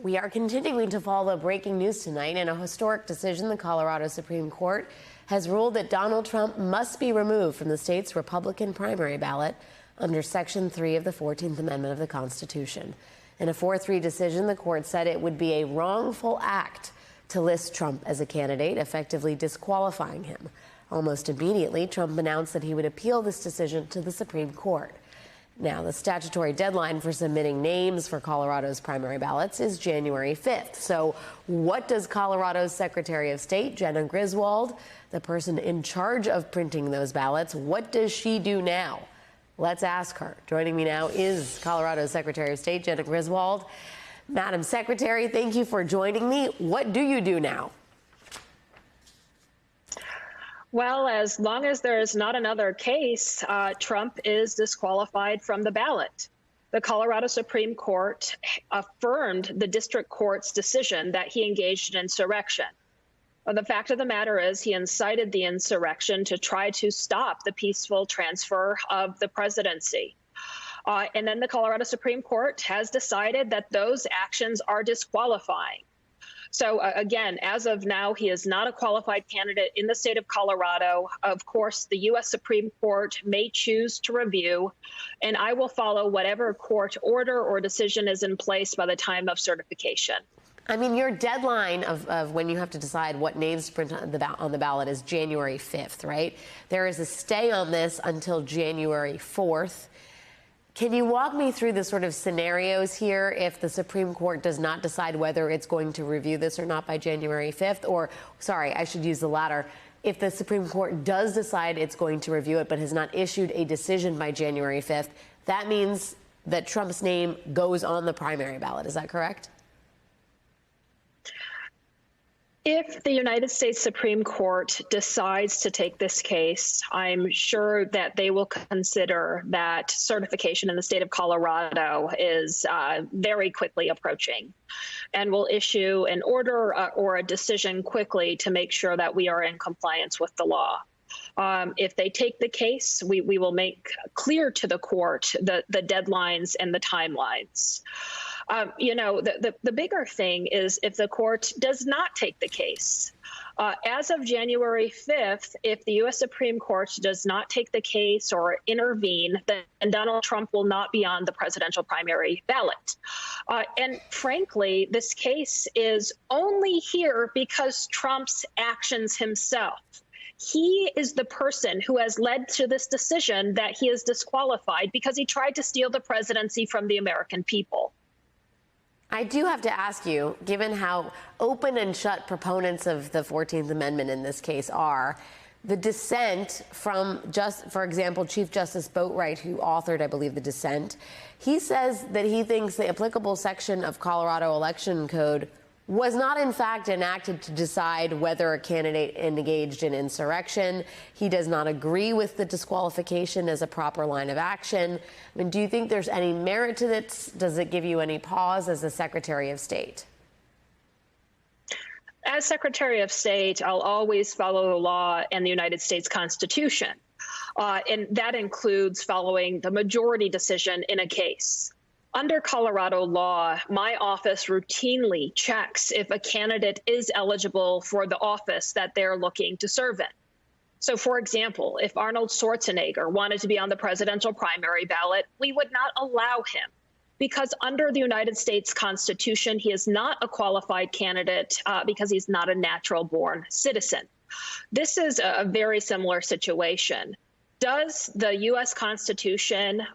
We are continuing to follow breaking news tonight. In a historic decision, the Colorado Supreme Court has ruled that Donald Trump must be removed from the state's Republican primary ballot under Section 3 of the 14th Amendment of the Constitution. In a 4-3 decision, the court said it would be a wrongful act to list Trump as a candidate, effectively disqualifying him. Almost immediately, Trump announced that he would appeal this decision to the Supreme Court. Now, the statutory deadline for submitting names for Colorado's primary ballots is January 5th. So what does Colorado's Secretary of State, Jena Griswold, the person in charge of printing those ballots, what does she do now? Let's ask her. Joining me now is Colorado's Secretary of State, Jena Griswold. Madam Secretary, thank you for joining me. What do you do now? Well, as long as there is not another case, Trump is disqualified from the ballot. The Colorado Supreme Court affirmed the district court's decision that he engaged in insurrection. The fact of the matter is he incited the insurrection to try to stop the peaceful transfer of the presidency. And then the Colorado Supreme Court has decided that those actions are disqualifying. So again, as of now, he is not a qualified candidate in the state of Colorado. Of course, the U.S. Supreme Court may choose to review, and I will follow whatever court order or decision is in place by the time of certification. I mean, your deadline of when you have to decide what names to print on the ballot is January 5th, right? There is a stay on this until January 4th. Can you walk me through the sort of scenarios here if the Supreme Court does not decide whether it's going to review this or not by January 5th? Or, sorry, I should use the latter. If the Supreme Court does decide it's going to review it but has not issued a decision by January 5th, that means that Trump's name goes on the primary ballot. Is that correct? If the United States Supreme Court decides to take this case, I'm sure that they will consider that certification in the state of Colorado is very quickly approaching and will issue an order or a decision quickly to make sure that we are in compliance with the law. If they take the case, we will make clear to the court the deadlines and the timelines. The bigger thing is if the court does not take the case. As of January 5th, if the U.S. Supreme Court does not take the case or intervene, then Donald Trump will not be on the presidential primary ballot. And frankly, this case is only here because Trump's actions himself. He is the person who has led to this decision that he is disqualified because he tried to steal the presidency from the American people. I do have to ask you, given how open and shut proponents of the 14th Amendment in this case are, the dissent from, for example, Chief Justice Boatwright, who authored, I believe, the dissent, he says that he thinks the applicable section of Colorado Election Code was not, in fact, enacted to decide whether a candidate engaged in insurrection. He does not agree with the disqualification as a proper line of action. I mean, do you think there's any merit to this? Does it give you any pause as the Secretary of State? As Secretary of State, I'll always follow the law and the United States Constitution. And that includes following the majority decision in a case. Under Colorado law, my office routinely checks if a candidate is eligible for the office that they're looking to serve in. So, for example, if Arnold Schwarzenegger wanted to be on the presidential primary ballot, we would not allow him because under the United States Constitution, he is not a qualified candidate because he's not a natural-born citizen. This is a very similar situation. Does the U.S. Constitution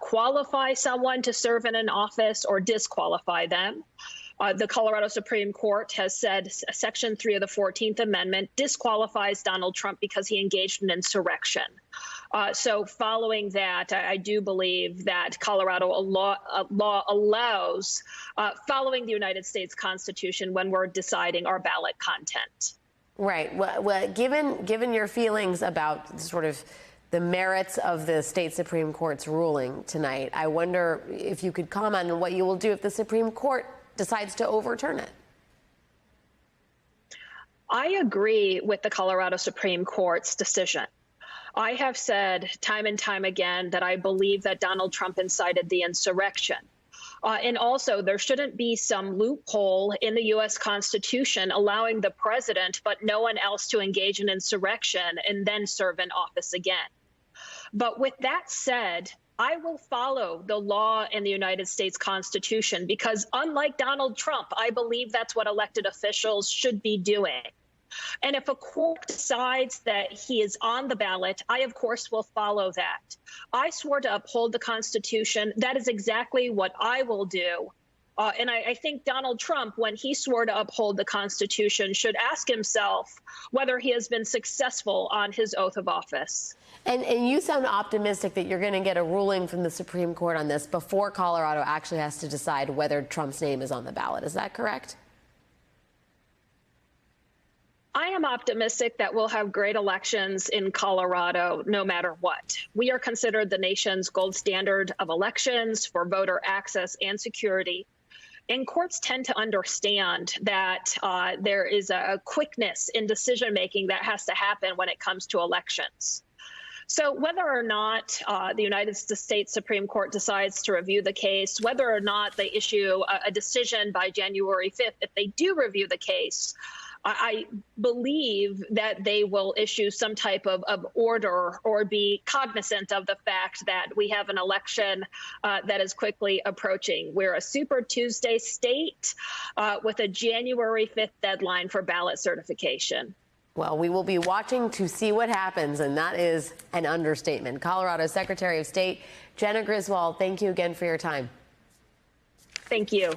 qualify someone to serve in an office or disqualify them? The Colorado Supreme Court has said Section 3 of the 14th Amendment disqualifies Donald Trump because he engaged in insurrection. So following that, I do believe that Colorado law allows following the United States Constitution when we're deciding our ballot content. Right. Well, given your feelings about sort of the merits of the state Supreme Court's ruling tonight, I wonder if you could comment on what you will do if the Supreme Court decides to overturn it. I agree with the Colorado Supreme Court's decision. I have said time and time again that I believe that Donald Trump incited the insurrection. And also, there shouldn't be some loophole in the U.S. Constitution allowing the president, but no one else, to engage in insurrection and then serve in office again. But with that said, I will follow the law in the United States Constitution because, unlike Donald Trump, I believe that's what elected officials should be doing. And if a court decides that he is on the ballot, I, of course, will follow that. I swore to uphold the Constitution. That is exactly what I will do. And I think Donald Trump, when he swore to uphold the Constitution, should ask himself whether he has been successful on his oath of office. And you sound optimistic that you're going to get a ruling from the Supreme Court on this before Colorado actually has to decide whether Trump's name is on the ballot. Is that correct? I am optimistic that we'll have great elections in Colorado no matter what. We are considered the nation's gold standard of elections for voter access and security. And courts tend to understand that there is a quickness in decision making that has to happen when it comes to elections. So whether or not the United States Supreme Court decides to review the case, whether or not they issue a decision by January 5th, if they do review the case, I believe that they will issue some type of order or be cognizant of the fact that we have an election that is quickly approaching. We're a Super Tuesday state with a January 5th deadline for ballot certification. Well, we will be watching to see what happens, and that is an understatement. Colorado Secretary of State Jena Griswold, thank you again for your time. Thank you.